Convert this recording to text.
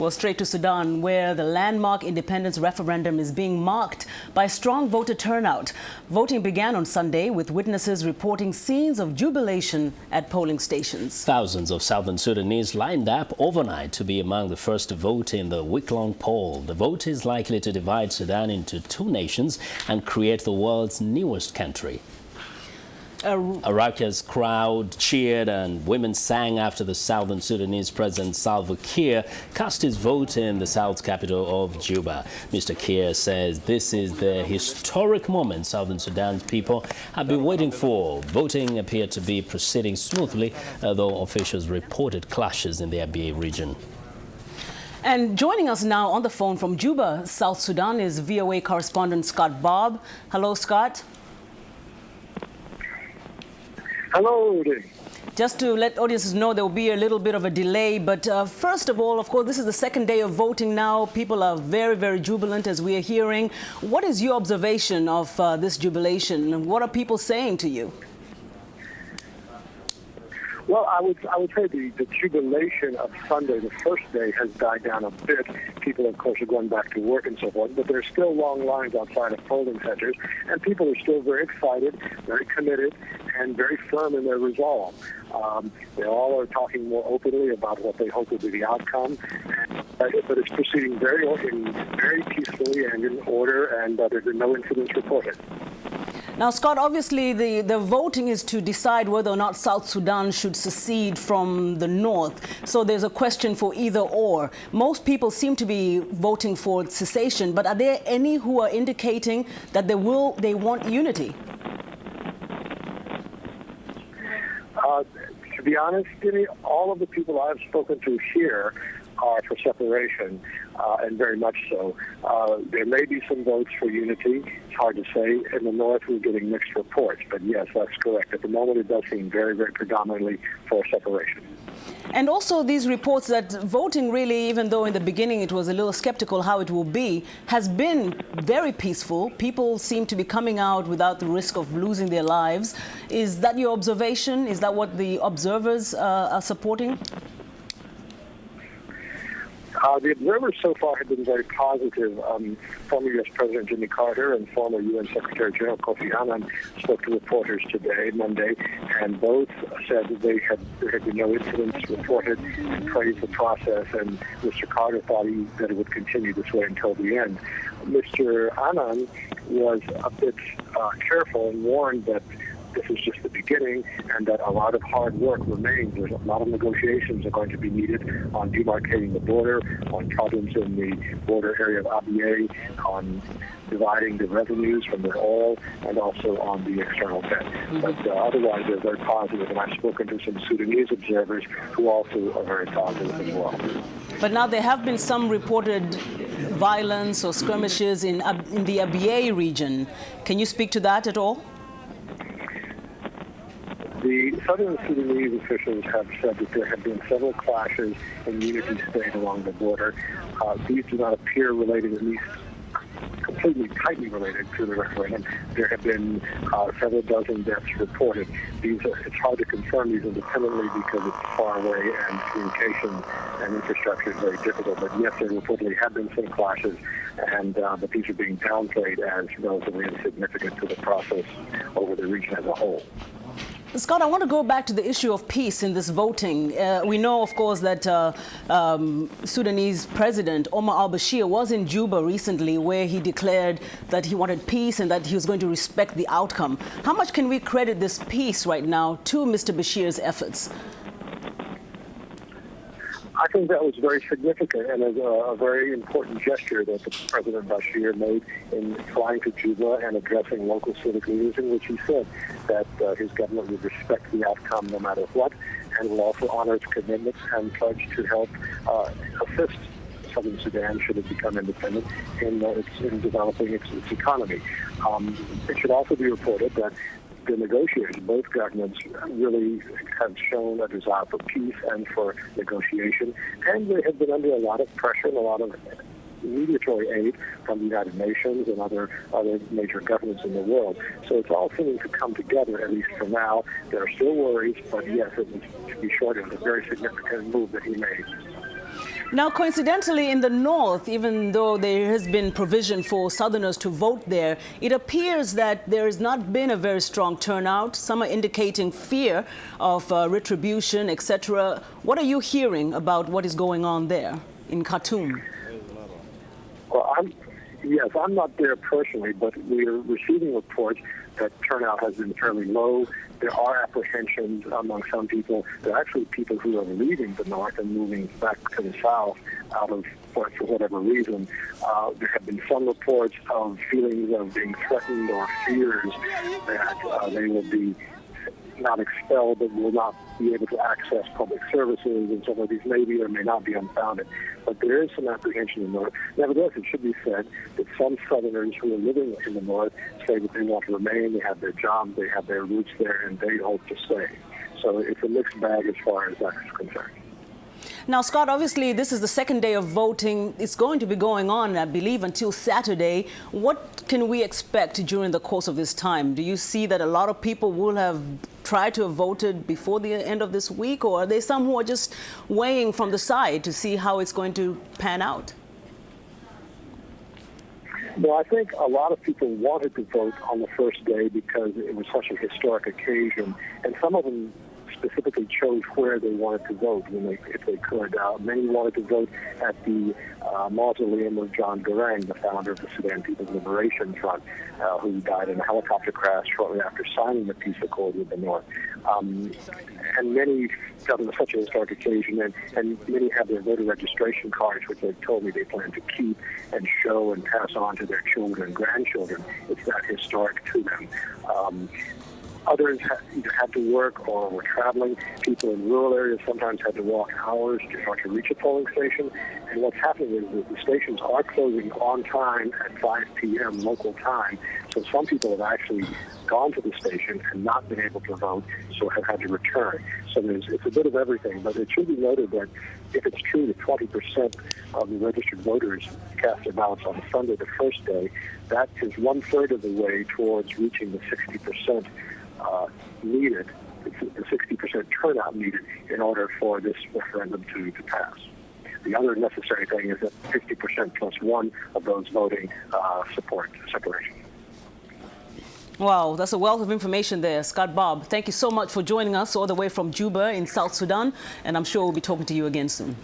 Well, straight to Sudan, where the landmark independence referendum is being marked by strong voter turnout. Voting began on Sunday with witnesses reporting scenes of jubilation at polling stations. Thousands of Southern Sudanese lined up overnight to be among the first to vote in the week-long poll. The vote is likely to divide Sudan into two nations and create the world's newest country. A raucous crowd cheered and women sang after the Southern Sudanese President Salva Kiir cast his vote in the South's capital of Juba. Mr. Kiir says this is the historic moment Southern Sudan's people have been waiting for. Voting appeared to be proceeding smoothly, though officials reported clashes in the Abyei region. And joining us now on the phone from Juba, South Sudan, is VOA correspondent Scott Bobb. Hello, Scott. Hello. Just to let audiences know, there will be a little bit of a delay. But first of all, of course, this is the second day of voting now. People are very, very jubilant, as we are hearing. What is your observation of this jubilation? What are people saying to you? Well, I would say the jubilation of Sunday, the first day, has died down a bit. People, of course, are going back to work and so forth, but there's still long lines outside of polling centers, and people are still very excited, very committed, and very firm in their resolve. They all are talking more openly about what they hope will be the outcome, but it's proceeding very peacefully and in order, and there's been no incidents reported. Now, Scott, obviously the voting is to decide whether or not South Sudan should secede from the north. So there's a question for either or. Most people seem to be voting for cessation, but are there any who are indicating that they want unity? To be honest, Jimmy, all of the people I've spoken to here are for separation, and very much so. There may be some votes for unity. It's hard to say. In the north, we're getting mixed reports, but yes, that's correct. At the moment, it does seem very, very predominantly for separation. And also these reports that voting really, even though in the beginning it was a little skeptical how it will be, has been very peaceful. People seem to be coming out without the risk of losing their lives. Is that your observation? Is that what the observers are supporting? The observers so far have been very positive. Former U.S. President Jimmy Carter and former UN Secretary General Kofi Annan spoke to reporters today, Monday, and both said that there had been no incidents reported and praised the process. And Mr. Carter thought that it would continue this way until the end. Mr. Annan was a bit careful and warned that this is just the beginning and that a lot of hard work remains. There's a lot of negotiations are going to be needed on demarcating the border, on problems in the border area of Abyei, on dividing the revenues from the oil, and also on the external debt. But otherwise, they're very positive, and I've spoken to some Sudanese observers who also are very positive as well. But now there have been some reported violence or skirmishes in the Abyei region. Can you speak to that at all? The Southern Sudanese officials have said that there have been several clashes in Unity State along the border. These do not appear related, at least completely tightly related to the referendum. There have been several dozen deaths reported. It's hard to confirm these independently because it's far away and communication and infrastructure is very difficult. But yes, there reportedly have been some clashes, and but these are being downplayed as relatively insignificant to the process over the region as a whole. Scott, I want to go back to the issue of peace in this voting. We know, of course, that Sudanese President Omar al-Bashir was in Juba recently, where he declared that he wanted peace and that he was going to respect the outcome. How much can we credit this peace right now to Mr. Bashir's efforts? I think that was very significant and a very important gesture that the President Bashir made in flying to Juba and addressing local civic leaders, in which he said that his government would respect the outcome no matter what, and will also honor its commitments and pledge to help assist Southern Sudan, should it become independent, in developing its economy. It should also be reported that the negotiators, both governments, really have shown a desire for peace and for negotiation, and they have been under a lot of pressure and a lot of mediatory aid from the United Nations and other major governments in the world. So it's all seeming to come together, at least for now. There are still worries, but yes, to be short, it was a very significant move that he made. Now, coincidentally, in the north, even though there has been provision for Southerners to vote there, it appears that there has not been a very strong turnout. Some are indicating fear of retribution, etc. What are you hearing about what is going on there in Khartoum? Well, I'm not there personally, but we're receiving reports that turnout has been fairly low. There are apprehensions among some people. There are actually people who are leaving the north and moving back to the south out of, for whatever reason. There have been some reports of feelings of being threatened or fears that they will be not expelled, but will not be able to access public services, and some of these may be or may not be unfounded. But there is some apprehension in the north. Nevertheless, it should be said that some Southerners who are living in the north say that they want to remain, they have their jobs, they have their roots there, and they hope to stay. So it's a mixed bag as far as that's concerned. Now, Scott, obviously this is the second day of voting. It's going to be going on, I believe, until Saturday. What can we expect during the course of this time? Do you see that a lot of people will have tried to have voted before the end of this week, or are there some who are just weighing from the side to see how it's going to pan out? Well, I think a lot of people wanted to vote on the first day because it was such a historic occasion, and some of them specifically chose where they wanted to vote if they could. Many wanted to vote at the mausoleum of John Garang, the founder of the Sudan People's Liberation Front, who died in a helicopter crash shortly after signing the peace accord with the North. And many felt it was such a historic occasion, and many have their voter registration cards, which they've told me they plan to keep and show and pass on to their children and grandchildren. It's that historic to them. Others either had to work or were traveling. People in rural areas sometimes had to walk hours to reach a polling station. And what's happening is that the stations are closing on time at 5 p.m. local time. So some people have actually gone to the station and not been able to vote, so have had to return. So it's a bit of everything. But it should be noted that if it's true that 20% of the registered voters cast their ballots on Sunday, the first day, that is 1/3 of the way towards reaching the 60% needed, the 60% turnout needed in order for this referendum to pass. The other necessary thing is that 50% plus one of those voting support separation. Wow, that's a wealth of information there. Scott Bobb, thank you so much for joining us all the way from Juba in South Sudan, and I'm sure we'll be talking to you again soon.